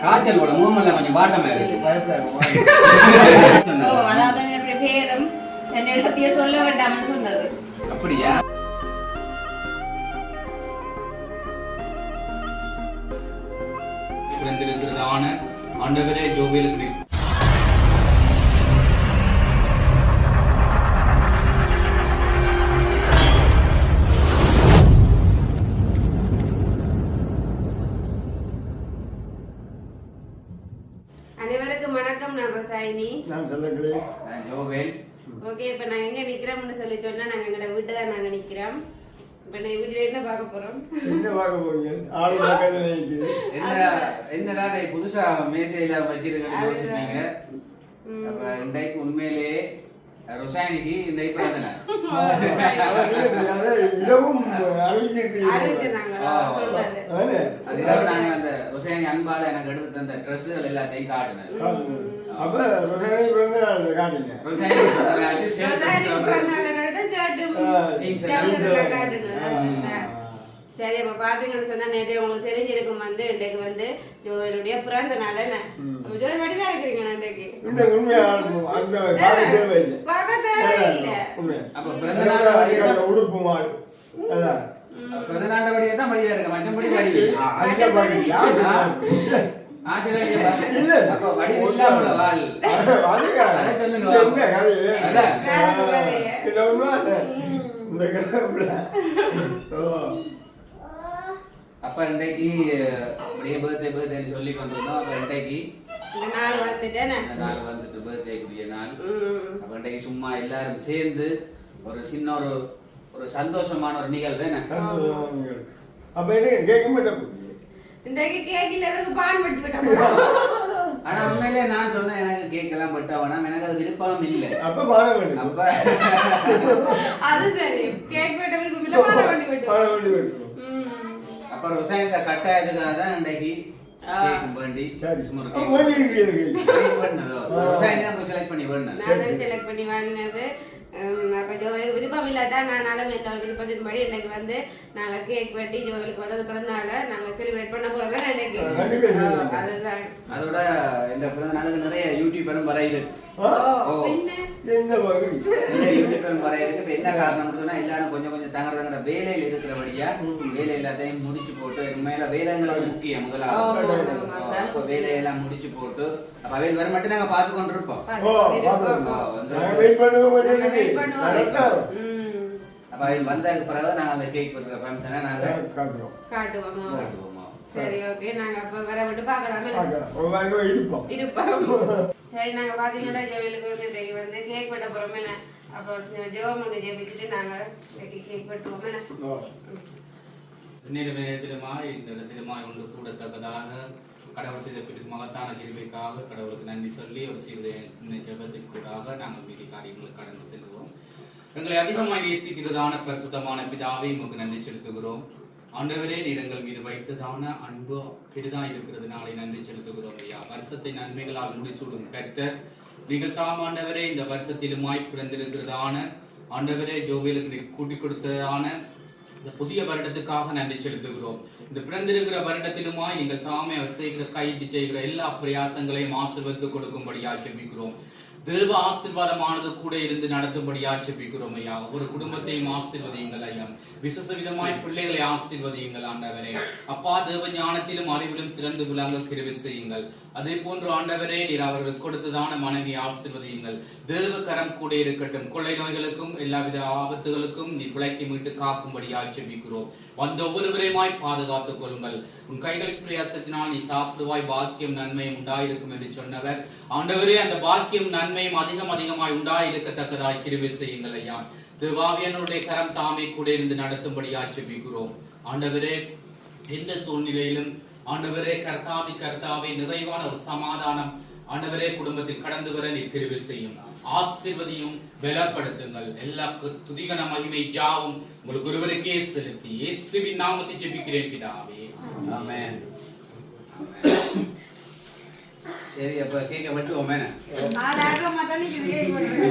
காய்ச்சல் கூட மூமெல்லாம் கொஞ்சம் வாட்டமா இருக்கு. அதாவது என்னுடைய பேரும் என்னிடத்தையே சொல்ல வேண்டாம்னு சொன்னது. அப்படியா? பிறந்திருக்கிறதான ஆண்டவரே ஜோவேலுக்கு அனைவருக்கும் வணக்கம். நான் ரசாயினி. நான் சொல்லுங்களேன். நான் ஜோவேல். ஓகே, இப்ப நாங்க எங்க நிக்கிறோம்னு சொல்லி சொன்னா நாங்க எங்களோட வீட்டு தான் நாங்க நிக்கிறோம். இப்ப நான் வீட்டுல என்ன பார்க்க போறோம்? என்ன பார்க்க போறீங்க? ஆளு பக்கத்துல நிக்குது. என்னடா புதுசா மேசையில வச்சிருக்கீங்க சொன்னீங்க. அப்ப இன்றைக்கு உண்மையிலேயே ரசாயனிக்கு இந்த பிறந்தன இரவும் அறிவிச்சிருக்கீங்க. நாங்க அந்த ரசாயனி அன்பால எனக்கு எடுத்து தந்த ட்ரெஸ்ஸுகள் எல்லாத்தையும் காட்டினேன். அப்ப ரசாயனி பிறந்த நாள் காட்டுங்க. சரி, அப்ப பாத்தீங்கன்னு சொன்னா நேற்று உங்களுக்கு தெரிஞ்சிருக்கும் வந்து இன்றைக்கு வந்து ஜோவேலுடைய பிறந்த நாள். என்ன ஜோவேல் வடிவா இருக்கிறீங்க இன்றைக்கு? பார்க்க தேவையில்லை. அப்ப பிறந்த நாள் உடுப்பு மாடு பிறந்த நாள் வழியா தான் வழியா இருக்க மற்றபடி வடிவு அப்ப வடிவு இல்லாமல வாழ் அதை சொல்லுங்க. அப்ப இன்றைக்கு பர்த்டே சொல்லி கொண்டிருந்தோம். அப்ப இன்றைக்கு நாள் வந்துட்டு பர்த்டேக்குரிய நாள். அப்ப இன்றைக்கு சும்மா எல்லாரும் சேர்ந்து ஒரு சின்ன ஒரு சந்தோஷமான ஒரு நிகழ்வு. அப்ப என்ன கேட்க மாட்டேன். இன்றைக்கு கேக்கில் இவருக்கு பான் வெட்டி விட்டோம். ஆனா உண்மையிலே நான் சொன்னேன் எனக்கு கேக் எல்லாம் பட்டவனா எனக்கு அது விருப்பம் இல்லை. அப்ப பான வேண்டும். அப்ப அது சரி, கேக் வெட்டவருக்கு இல்ல பான வெட்டி விட்டோம். அப்ப ரசாயன கட்டாயத்துக்காக தான் இன்றைக்கு கேக் வேண்டி சும்மா கேக் வேண்டதோ ரசாயன தான் செலக்ட் பண்ணி வேணும். நான் செலக்ட் பண்ணி வாங்கினது. அப்ப ஜோவேலுக்கு விருப்பம் இல்லாதான் நானும் எல்லா விருப்பத்தின்படி இன்னைக்கு வந்து நாங்க கேக் வெட்டி ஜோவேலுக்கு வந்து பிறந்தநாள நாங்க செலிப்ரேட் பண்ண போறோம். அதுதான் அதோட இந்த பிறந்த நாளுக்கு நிறைய யூடியூபரும் வரையுது. யூடியூபரும் வரையிருக்கு. என்ன காரணம்னு சொன்னா எல்லாரும் கொஞ்சம் கொஞ்சம் தங்கட வேலையில இருக்கிறபடியா வேலை எல்லாத்தையும் முடிச்சு போட்டு மேல வேலைங்கிறது முக்கியம். முதலாவது வேலையெல்லாம் முடிச்சு போட்டு அப்ப அவையில் வர மட்டும் நாங்க பார்த்து கொண்டு இருப்போம். அப்ப அவையில் வந்ததுக்கு பிறகு நாங்க அந்த கேக் பண்ற ஃபங்க்ஷனை நாங்க காட்டுவோம். சரி, ஓகே, நாங்க அப்ப வர விட்டு பாக்கலாமே இருப்போம். சரி, நாங்க பாத்தீங்கன்னா ஜோவேலுக்கு வந்து கேக் வெட்ட போறோமே. அப்ப ஜெபம் பண்ணி ஜெபிச்சுட்டு நாங்க கேக் வெட்டுவோமே. நேரத்திலுமா இந்த இடத்திலுமா ஒன்று கூடத்தக்கதாக கடவுள் செய்த பிறகு மகத்தான கிருபைக்காக கடவுளுக்கு நன்றி சொல்லி ஒரு சின்ன ஜெபத்திற்குள்ளாக நாங்கள் மீதி காரியங்களுக்கு கடந்து செல்வோம். எங்களை அதிகமாக நேசிக்கிறதான பரிசுத்தமான பிதாவை உங்களுக்கு நன்றி செலுத்துகிறோம். ஆண்டவரே, நீர் எங்கள் மீது வைத்ததான அன்பு பெரிதா இருக்கிறதுனாலே நன்றி செலுத்துகிறோம் ஐயா. வருஷத்தை நன்மைகளால் முடிசூடும் கர்த்தர் நீங்கள் தாம் ஆண்டவரே இந்த வருஷத்திலுமாய் பிறந்திருக்கிறதான ஆண்டவரே ஜோவேலுக்கு கூட்டிக் கொடுத்ததான இந்த புதிய வருடத்துக்காக நன்றி செலுத்துகிறோம். இந்த பிறந்திருக்கிற வருடத்திலுமாய் நீங்கள் தாமே அவர் செய்கிற கைது செய்கிற எல்லா பிரயாசங்களையும் ஆசீர்வதித்து கொடுக்கும்படியாக ஜெபிக்கிறோம். தேவ ஆசீர்வாதமானது கூட இருந்து நடத்தும்படியாக ஜெபிக்கிறோம் ஐயா. ஒரு குடும்பத்தையும் ஆசீர்வதியுங்கள் ஐயா. விசேஷ விதமாய் பிள்ளைகளை ஆசீர்வதியுங்கள் ஆண்டவரே. அப்பா, தேவ ஞானத்திலும் அறிவிலும் சிறந்து விளங்க கிருபை செய்யுங்கள். அதே போன்று ஆண்டவரே, நீர் அவர்களுக்கு கொடுத்ததான மனைவி ஆசீர்வதியுங்கள். தேவ கரம் கூட இருக்கட்டும். கொள்ளை நோய்களுக்கும் எல்லாவித ஆபத்துகளுக்கும் நீ விலக்கி மீட்டு காக்கும்படியாக ஜெபிக்கிறோம். வந்த ஒவ்வொருவரையுமாய் பாதுகாத்துக் கொள்ளுங்கள். உன் கைகளுக்கு பிரயாசத்தினால் நீ சாப்பிடுவாய், பாக்கியம் நன்மையும் உண்டாயிருக்கும் என்று சொன்னவர் ஆண்டவரே, அந்த பாக்கியம் நன்மையும் அதிகமாய் உண்டாயிருக்கத்தக்கதாய் கிருபை செய்யுங்கள் ஐயா. தேவாவியனுடைய கரம் தாமே கூட இருந்து நடத்தும்படியாக ஜெபிக்கிறோம். ஆண்டவரே, எந்த சூழ்நிலையிலும் ஆண்டவரே கர்த்தாவே நிறைவான ஒரு சமாதானம் ஆண்டவரே குடும்பத்தில் கடந்து வர நீர் கிருபை செய்யும். ஆசீர்வதியும் பலப்படுத்துங்கள். எல்லா துதிகன மகிமை ஜாவும் உங்களுக்கு ஒருவருக்கே செலுத்தி இயேசுவின் நாமத்தில் ஜெபிக்கிறேன் பிதாவே. ஆமென். சரி அப்ப கேக்க மட்டும் ஓமேன ஆளாரமா தானே கேக் பண்றீங்க.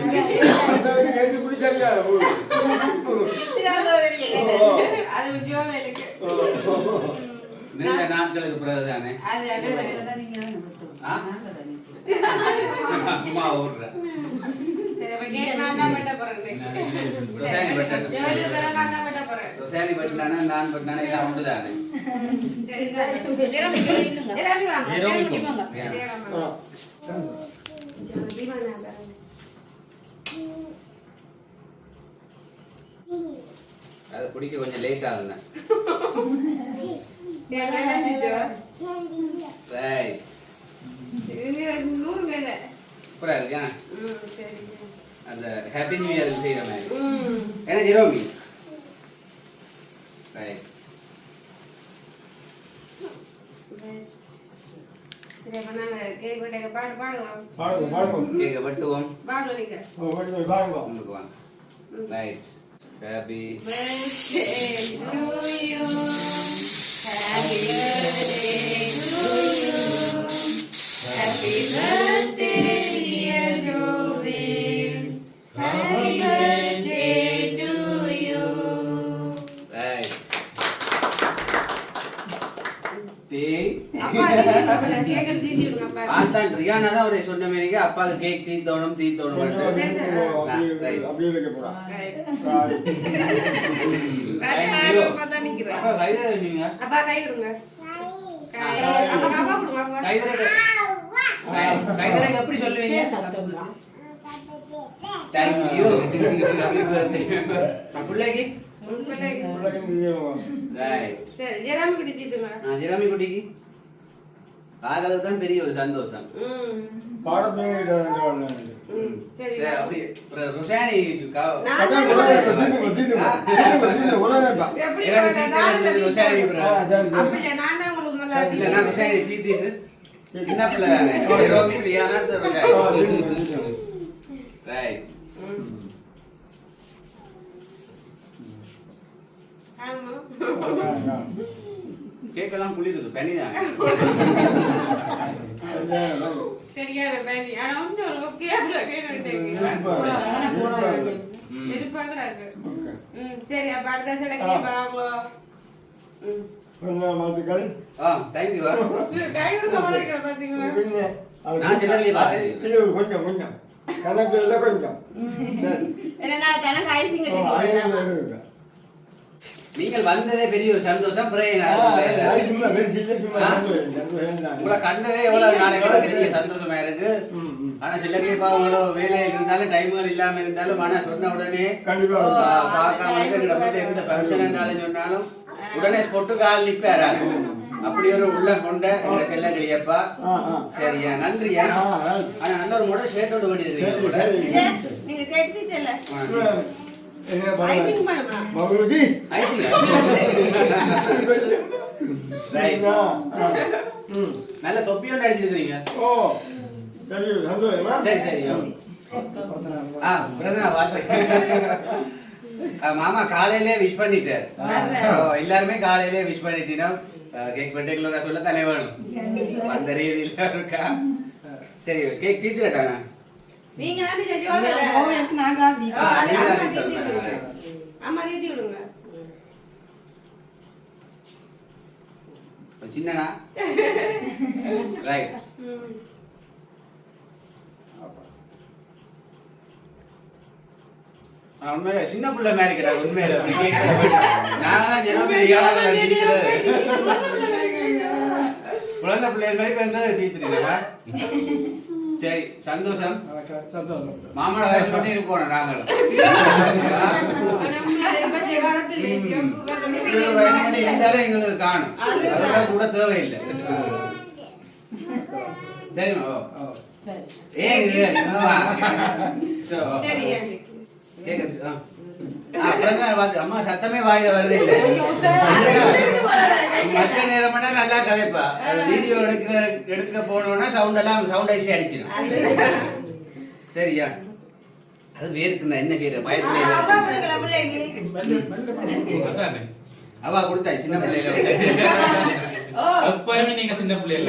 அந்தளவுக்கு கேட்டு பிடிச்சாங்க. அது உஜ்ஜோ வேலைக்கு. நீண்ட நாட்களுக்கு பிறகுதானே அது அம்மா ஓடுற சரி அப்ப கேக் நான் தான் வெட்ட போறேன். ரொசானி வெட்டணும். ஜோலி பேர நான் தான் வெட்ட போறேன். ரொசானி வெட்டினானா நான் வெட்டினானா எல்லாம் உண்டுதானே சரி தான். நிரம்பி வாங்க. நிரம்பிக்கும். ஜோலி வாங்க. அது குடிக்க கொஞ்சம் லேட் ஆகுங்க ரைட் இது 100 மேல. சூப்பரா இருக்கா சரி. அந்த ஹாப்பி நியூ இயர் செய்யற மாதிரி என்ன ஜெரோமி ரைட் சரி அப்ப நாங்க கேக் வெட்ட பாடுவோம். பாடுவோம். கேக்க வெட்டுவோம் பாடுவீங்க. பாடுவோம். உங்களுக்கு வாங்க right happy Birthday to you. Happy birthday to you. Happy birthday, dear Joel. Happy birthday to you. ரைட் டே அப்பா கேக் எடுத்து தீந்துடுங்க அப்பா. ஆந்தான் ரியானா தான் அவரே சொன்ன மாதிரிங்க அப்பாவுக்கு கேக் தீத்தோணும் அப்படியே வைக்க போறா. அப்பா கை விடுங்க. அப்பா கொடுங்க அப்பா. கைதரங்க எப்படி சொல்லுவீங்க தேங்க்யூ பிள்ளைக்கு ரைட் சரி ஜெராமி குட்டி தீத்துங்க. ஜெராமி குட்டிக்கு ஆகிறது தான் பெரிய ஒரு சந்தோஷம் சரி அப்படி ருசானி எப்படி ருசானி அப்படியே நான் தான் உங்களுக்கு நல்லா இல்ல ருசானி தீத்திட்டு சின்ன பிள்ளை தானே ரியானா ரைட் கேக்கெல்லாம் குளிருது பனி தான் சரியான பேனி. ஆனா ஒன்றும் கேப்ல கேட்டுட்டேங்க. இருப்பாங்கடாங்க. சரி அப்ப அடுத்த சில கேட்பாங்களோ. தேங்க்யூ கை கொடுக்க மாட்டேங்கிற பாத்தீங்களா. நான் சிலர்லயே பார்த்தேன் கொஞ்சம் கொஞ்சம் கணக்கு எல்லாம் கொஞ்சம் ஏன்னா தனக்கு ஐசிங் கட்டி நீங்கள் வந்ததே பெரிய ஒரு சந்தோஷம் உங்களை கண்டதே எவ்வளவு நாளை கூட பெரிய சந்தோஷமா இருக்கு ஆனா சில பேர் பாவங்களோ வேலையில் இருந்தாலும் டைம்கள் இல்லாம இருந்தாலும் ஆனா சொன்ன உடனே பார்க்காம எந்த ஃபங்க்ஷன் என்றாலும் சொன்னாலும் உடனே பொட்டு கால் நிப்பாரா அப்படி ஒரு உள்ள கொண்ட எங்க செல்ல கிளியப்பா சரியா நன்றியா ஆனா நல்ல ஒரு முறை ஷேர்ட் ஓட வேண்டியது நீங்க கேட்டீங்கல்ல ஐசிங் நல்ல தொப்பியோட அடிச்சிருக்கீங்க சரி சரி மாமா காலையிலே விஷ் பண்ணிட்டார் எல்லாருமே காலையிலே விஷ் பண்ணிட்டோம் கேக் பர்த்டே சொல்ல தானே வேணும் அந்த ரீதியில இருக்கா சரி கேக் தீத்துறட்டானா நீங்க தான் ஜோவேல நாங்க அம்மா தீத்தி விடுங்க சின்னனா ரைட் உண்மையில சின்ன பிள்ளை மாதிரி கிடையாது உண்மையில நான் குழந்தை பிள்ளைய மாதிரி பெண்கள் தீத்துறீங்களா சரி சந்தோஷம் மாமன வயசு மட்டும் இருக்கணும் நாங்களும் வயசு மட்டும் இருந்தாலே எங்களுக்கு காணும் அதெல்லாம் கூட தேவையில்லை சரிம்மா ஏன் அம்மா சத்தமே வாயில வருது இல்ல மற்ற நேரம் நல்லா கலைப்பா வீடியோ எடுக்க போனோம்னா சவுண்ட் ஐசி அடிச்சிடும் சரியா அது வேர்க்குண்ணா என்ன செய்யற பயத்துல அவா கொடுத்தா சின்ன பிள்ளைல எப்பயுமே நீங்க சின்ன பிள்ளைல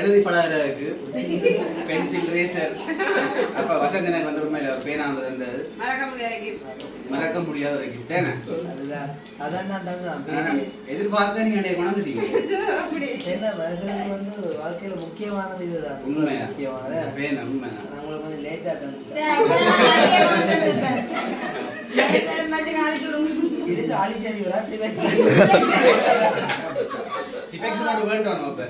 எழுதி பழகிறதுக்கு பென்சில் ரேசர். அப்ப வசந்த் எனக்கு வந்து உண்மையில ஒரு பேனா இருந்தது மறக்க முடியாத ஒரு gift தானே. அதுதான் அதான் நான் தான் எதிர்பார்க்க நீங்க என்னைய கொண்டாந்துட்டீங்க. ஏன்னா வயசுக்கு வந்து வாழ்க்கையில முக்கியமானது இதுதான். உண்மையா? முக்கியமானது பேனா உண்மையா? நான் உங்களுக்கு கொஞ்சம் லேட்டா தான் இதுக்கு ஆலிசாரி வரா டிஃபெக்ஷனோட வேண்டாம் அப்ப.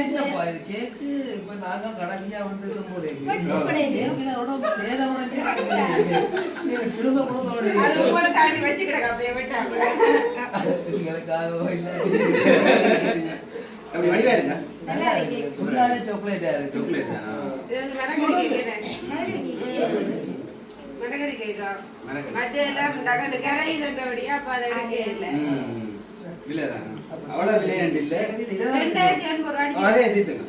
என்னப்பா இது கேக்கு இப்ப நாங்க கடைசியா வந்து திரும்ப கொடுக்க அப்படி வடிவா இருக்கா? ஃபுல்லாவே சாக்லேட்டா இருக்கு. சாக்லேட் மரகரி கேக்கா மரகரி. மற்றெல்லாம் டகண்டு கரையிலன்றபடியா அப்ப அதை எடுக்க இல்லை. விலைதான் அவ்வளவு விலையாண்டு இல்ல. 2800 அடிச்சு அதே எதிர்த்துங்க.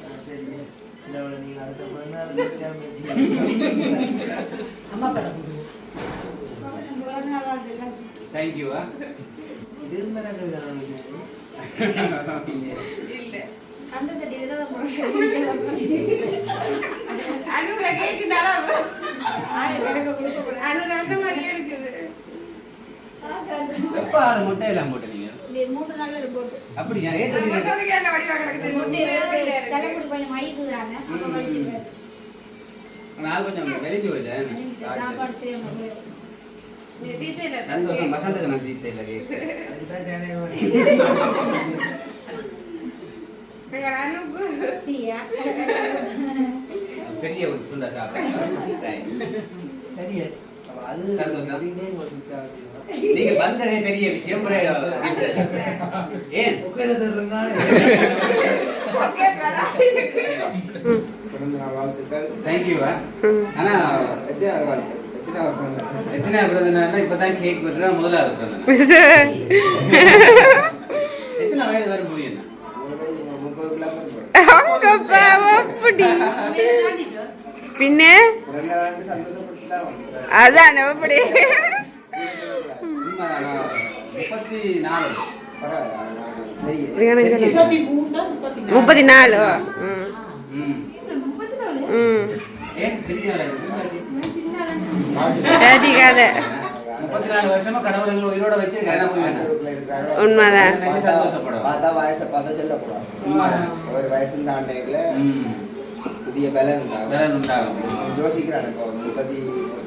அம்மா படம் தேங்க்யூவா. இது இல்ல அனுல கேக்குனால அனு அந்த மாதிரி எடுக்குது. எப்ப அது முட்டை எல்லாம் போட்டு நீங்க அப்படியா? ஏத்துறீங்க? நான் கொஞ்சம் வெளிஞ்சு போச்சேன். சந்தோஷம். வசந்துக்கு நான் தீர்த்த இல்லை கேக்கு. பெரிய ஒரு துண்டா சாப்பிட்டேன். சந்தோஷம். நீங்க வந்ததே பெரிய விஷயம். ஏன் தேங்க்யூவா. ஆனா எத்தனை பிறந்தனா இப்பதான் கேக் வெட்டுறா முதலாவது பிறந்த. எத்தனை வயது வரும் போய் என்ன பின்ன அதான் எப்படி 34 34 வருஷமா கடவுள் உயிரோட வச்சிருக்காங்க. உண்மைதான். ஒரு வயசு தாண்டையில புதிய பலன் உண்டாகும். யோசிக்கிறாங்க.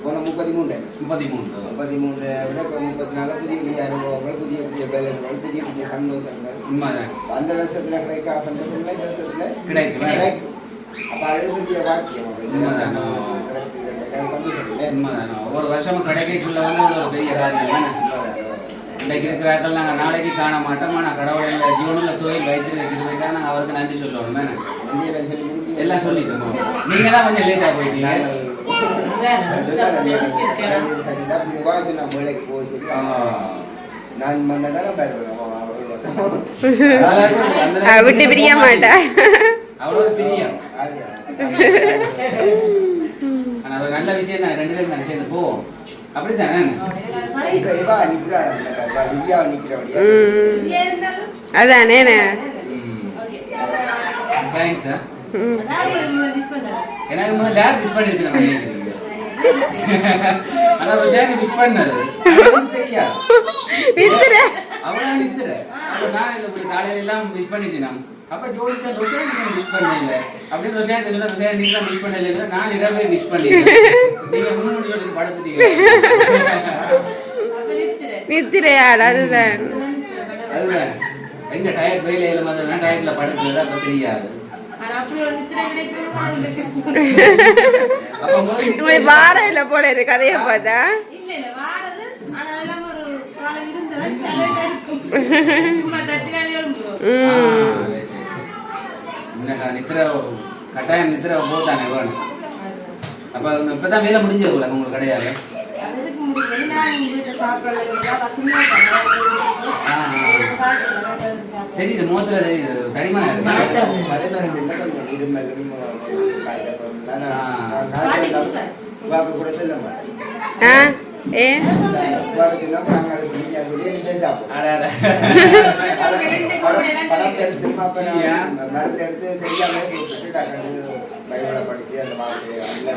33 விட 34 புதிய புதிய அனுபவங்கள், புதிய புதிய பலன்கள், புதிய புதிய சந்தோஷங்கள் அந்த வருஷத்துல கிடைக்காத சந்தோஷங்கள் இந்த வருஷத்துல கிடைக்கும். அப்ப அது புதிய வாக்கியம். ஒவ்வொரு வருஷமும் கிடைக்குள்ள வந்து ஒரு பெரிய காரியம். இன்றைக்கு இருக்கிறார்கள் நாங்கள் நாளைக்கு காண மாட்டோம். ஆனால் கடவுள் ஜீவனில் தொழில் வைத்திருக்கிறதுக்காக நாங்கள் அவருக்கு நன்றி சொல்லுவோம் தானே. எல்லாம் சொல்லிக்கணும். நீங்க தான் கொஞ்சம் லேட்டா போயிட்டீங்க. விட்டு பிரிய மாட்டேன். அவ்வளவு பிரியம். ஆனா ஒரு நல்ல விஷயம் தானே. 2 பேரும் தானே சேர்ந்து போவோம். அப்படித்தானே? அதானே. தேங்க்ஸ். எனக்கு முதல்ல லேப் மிஸ் பண்ணிருக்கேன். ஆனா ரோஷாக்கு மிஸ் பண்ணது தெரியாது. அவன் நித்துற. அப்ப நான் இந்த காலையில எல்லாம் மிஸ் பண்ணிட்டேன். அப்ப ஜோதிகா ரோஷாக்கு மிஸ் பண்ணல. அப்படி ரோஷாக்கு சொன்னா ரோஷா நீங்க மிஸ் பண்ணல. நான் இரவே மிஸ் பண்ணிட்டேன். நீங்க முன்னாடி சொல்லி படுத்துட்டீங்க. நித்திரையாள். அதுதான் எங்க டயர் வெயில மாதிரி டயர்ல படுக்கிறது அப்ப தெரியாது. வாரையில போல இருக்கு கதைய பார்த்தா. நித்திர கட்டாயம் நித்திர போட்டானே வேணும். அப்ப இப்பதான் வேலை முடிஞ்சது போல உங்களுக்கு கிடையாது. தெரியுது முகத்துல தெரியுது. தடிமனா கூட சொல்ல மாட்டேன். சொல்லி பேர் சாப்பிடும் அட அட படம் எடுத்து மருந்து எடுத்து தெரியாம பைபிளை படித்து அந்த வார்த்தையை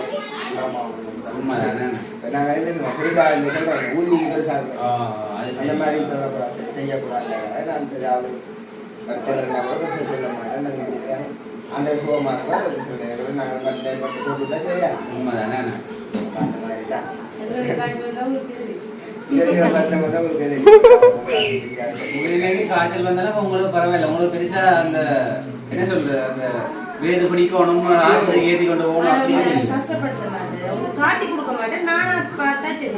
உண்மைதானே நாங்கள் எழுதுவோம் பெருசா இந்த சொல்றாங்க ஊதி பெருசாக அந்த மாதிரி சொல்லக்கூடாது செய்யக்கூடாது நான் ஏதாவது கருத்தெல்லாம் கூட சொல்ல மாட்டேன் அந்த சுகமாக இருக்கும் சொல்லுவேன் நாங்கள் மருந்து மட்டும் போட்டுவிட்டா சரியா உண்மைதானே அந்த மாதிரி தான் உங்களுக்கு காய்ச்சல் வந்தாலும் உங்களுக்கு பரவாயில்ல உங்களுக்கு பெருசா அந்த என்ன சொல்றது அந்த வேது பிடிக்கணும் ஆஸ்பத்திரிக்கு ஏற்றி கொண்டு போகணும் அப்படின்னு கஷ்டப்படுத்த மாட்டேன் அவங்க காட்டி கொடுக்க மாட்டேன் நானா பார்த்தா சரி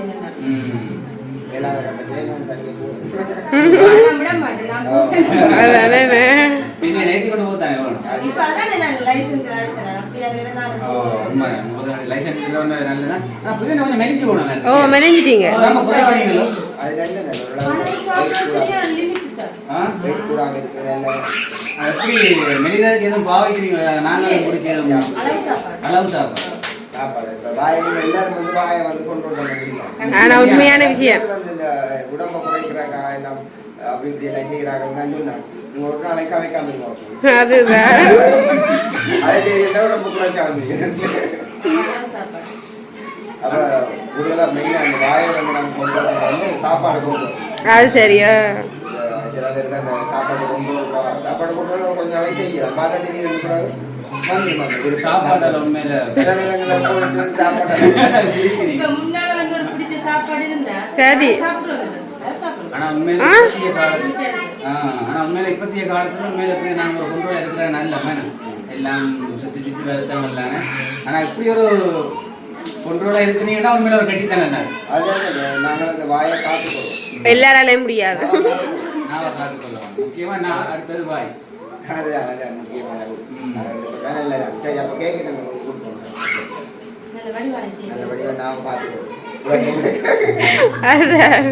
விட மாட்டேன் நான் பின்ன நேத்தி கொண்டு போதானே வேணும் இப்ப அதான் நான் லைசன்ஸ் எடுத்தேன் அப்படியே லைசன்ஸ் நல்லதான் ஆனா புரிய கொஞ்சம் மெலிஞ்சு போகணும் ஓ மெலிஞ்சிட்டீங்க நம்ம குறைவானீங்களோ எப்படி மெலிதாக்கு எதுவும் பாவிக்கிறீங்களா நாங்களும் குடிக்கிறோம் அளவு சாப்பாடு ஆனா உண்மையான விஷயம் உடம்ப குறைக்கிறாங்க அப்படி இப்படி எல்லாம் செய்யறாங்கன்னு சொன்னாங்க நீங்க ஒரு நாளைக்கு அழைக்காம அதுதான் அதை உடம்பு குறைக்காம அப்ப கூடுதலா மெயினா அந்த வாயை வந்து நம்ம கொண்டு வந்து சாப்பாடு கொண்டு அது சரியா சில பேருக்கு அந்த சாப்பாடு கொண்டு சாப்பாடு கொண்டு கொஞ்சம் அலை செய்யலாம் பார்த்தா தெரியும் ஒரு சாப்பாடு உண்மையில முன்னால வந்து ஒரு பிடிச்ச சாப்பாடு இருந்தா சரி ஆனா உண்மையில இப்பத்திய காலத்துல உண்மையில எப்படி நாங்க கொண்டு இருக்கிற நல்ல மேனம் எல்லாம் சுத்தி சுத்தி வருத்தம் இல்லாம ஆனா இப்படி ஒரு கொண்டோலா இருக்கிறீங்கன்னா உண்மையில ஒரு கட்டித்தானே அதான் நாங்கள் அந்த வாயை காத்துக்கொள்வோம் எல்லாராலையும் முடியாது நாவை காத்துக்கொள்ளலாம் முக்கியமா நான் அடுத்தது வாய் அதான் முக்கியமான சரி அப்ப கேட்க நம்ம கொடுப்போம் நல்லபடியா நாம பார்த்துக்கோம் அதான்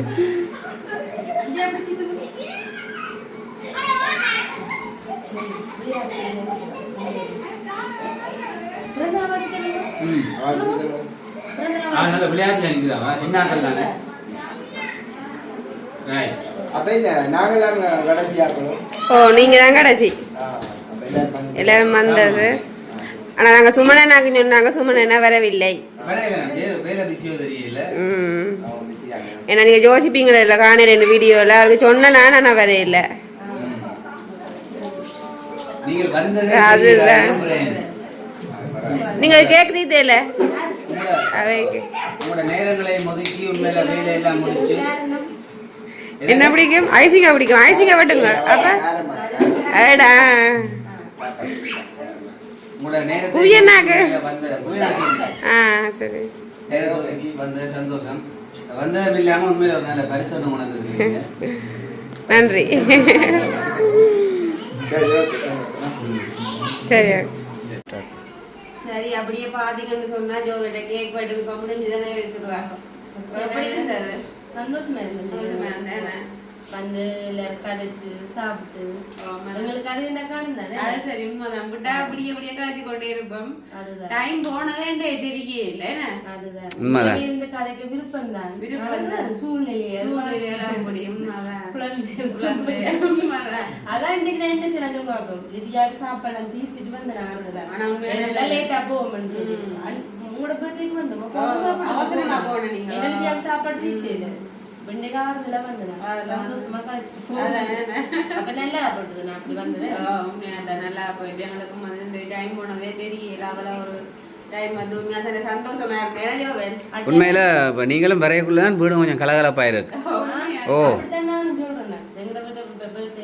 நல்ல விளையாட்டுல நிற்குதா சின்னாக்கள் தானே அப்ப இந்த நாங்களாம் கடைசியாக்கணும் ஓ நீங்க தான் கடைசி எல்லாரும் வந்தது ஆனா நாங்க சுமனனாக்கு சொன்னாங்க சுமனனா வரவில்லை ஏன்னா நீங்க யோசிப்பீங்களா இல்ல காணல இந்த வீடியோல அவருக்கு சொன்னா நான் வரையில அதுதான் நீங்க கேக்குறீங்க இல்ல நேரங்களை ஒதுக்கி உண்மையில வேலை எல்லாம் முடிச்சு என்ன பிடிக்கும் ஐசிங்கா பிடிக்கும் ஐசிங்கா பட்டுங்க அப்ப ஏடா குயனாக்கு சரி வந்த சந்தோஷம் வந்ததும் இல்லாம உண்மையில ஒரு நல்ல பரிசோதனை உணர்ந்துருக்கீங்க நன்றி சரி சரி அப்படியே பாத்தீங்கன்னு சொன்னா ஜோவிட்ட கேக் வெட்டுக்கு முடிஞ்சுதானே எடுத்துடுவாங்க எப்படி இருந்தது சந்தோஷமா இருந்தது வந்து எல்லாரும் கடைச்சு சாப்பிட்டு எங்களுக்கு அது என்ன காணுந்தானே அது சரி உண்மைதான் விட்டா அப்படியே அப்படியே கதைச்சு கொண்டே இருப்போம் டைம் போனதே தெரியவே இல்லை அதுதான் இந்த கதைக்கு விருப்பம் தான் சூழ்நிலையெல்லாம் முடியும் அதான் இன்னைக்கு நான் என்ன செய்ய பார்ப்போம் இதுயாக சாப்பாடு தீர்த்துட்டு வந்தேன் ஆனா உண்மையில லேட்டா போவோம்னு சொல்லி உங்களோட பேருக்கு வந்தோம் அவசரமா போன நீங்க சாப்பாடு தீர்த்து வெண்டைக்காரத்துல வந்தேன் சந்தோஷமா கழிச்சிட்டு அப்ப நல்லா போட்டுது நான் அப்படி வந்தேன் நல்லா போயிட்டு எங்களுக்கும் வந்து இந்த டைம் போனதே தெரியல அவள ஒரு டைம் வந்து உண்மையா சரி சந்தோஷமா இருக்கு உண்மையில நீங்களும் வரையக்குள்ளதான் வீடு கொஞ்சம் கலகலப்பா இருக்கு ஓ நானும் சொல்றேன் எங்களை விட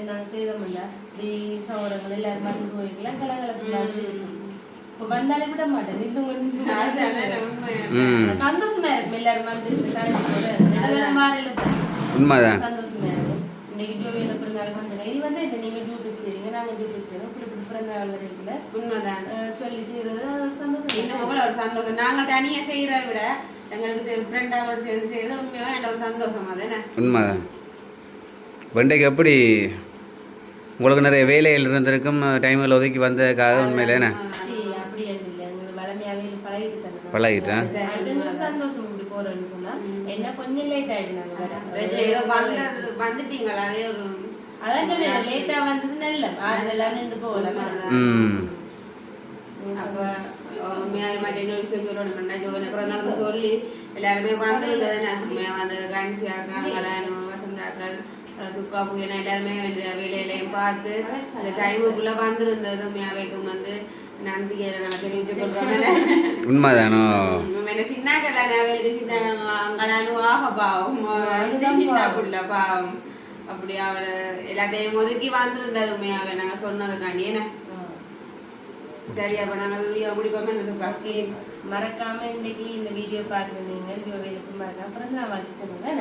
நாங்க செய்தோம்ல சௌரங்கள் எல்லாரும் மருந்து போய்க்கலாம் கலகலப்பு இப்ப வந்தாலே விட மாட்டேன் சந்தோஷமா இருக்கும் எல்லாரும் உண்மைதான் சந்தோஷமா இருக்கும் இன்னைக்கு ஜோவியில பிறந்தாலும் வந்தாங்க இது வந்து இந்த நீங்க யூடியூப் செய்றீங்க நாங்க யூடியூப் செய்யறோம் இப்படி பிறந்தாள் இருக்குல்ல உண்மைதான் சொல்லி செய்யறது சந்தோஷம் இன்னும் கூட ஒரு சந்தோஷம் நாங்க தனியா செய்யறத விட எங்களுக்கு ஃப்ரெண்டாவோட சேர்ந்து செய்யறது உண்மையா எனக்கு ஒரு சந்தோஷமா தானே உண்மைதான் வெண்டைக்கு எப்படி உங்களுக்கு நிறைய வேலைகள் இருந்திருக்கும் டைமில் ஒதுக்கி வந்ததுக்காக உண்மையில என்ன பழகிட்டேன் சந்தோஷம் இப்படி போறேன்னு சொன்னா என்ன கொஞ்சம் லேட் ஆயிடுனாங்க ஏதோ வந்துட்டீங்களா அதே ஒரு அதான் சொன்னேன் லேட்டா வந்தது நல்ல ஆறுதெல்லாம் நின்று போகலாம் அப்ப இன்னொரு விஷயம் சொல்லணும் ஜோனை பிறந்தாலும் சொல்லி எல்லாருமே வந்துருந்தது வந்து கான்சியாக்காங்களானு வசந்தாக்கள் துக்கா புயனா எல்லாருமே வேலையிலையும் பார்த்து அந்த டைமுக்குள்ள வந்திருந்தது உண்மையாவேக்கும் வந்து நன்றியை நம்ம தெரிவித்து கொள்றோம். உண்மைதானோ சின்னாக்கள் அவளுக்கு சின்ன அங்களானு ஆக பாவம் சின்ன புள்ள பாவம் அப்படி அவளை எல்லாத்தையும் ஒதுக்கி வந்திருந்தது உண்மையாவே நாங்க சொன்னதுக்காண்டி என்ன சரி. அப்ப நாங்க வீடியோ முடிப்போம். என்னதுக்கா மறக்காம இன்னைக்கு இந்த வீடியோ பார்த்துருந்தீங்க ஜோவேலுக்கு மறக்காம பிறந்தநாள் வாழ்த்து சொல்லுங்க.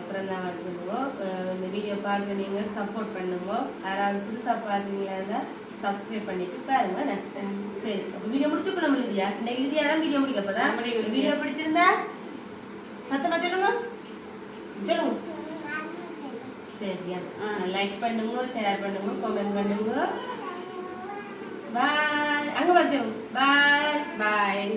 பிறந்தநாள் சொல்லுவோம். இந்த வீடியோ பார்த்துருந்தீங்க சப்போர்ட் பண்ணுங்க. யாராவது புதுசா பார்த்தீங்களா சப்ஸ்கிரைப் பண்ணிட்டு பாருங்க. சரி அப்ப வீடியோ முடிச்சுக்கணும் இல்லையா? இன்னைக்கு இது யாரும் வீடியோ முடிக்கப்பதான் வீடியோ பிடிச்சிருந்தா சத்தமா சொல்லுங்க சொல்லுங்க. சரியா லைக் பண்ணுங்க, ஷேர் பண்ணுங்க, கமெண்ட் பண்ணுங்க. பாய். அங்க பாய் பாய்.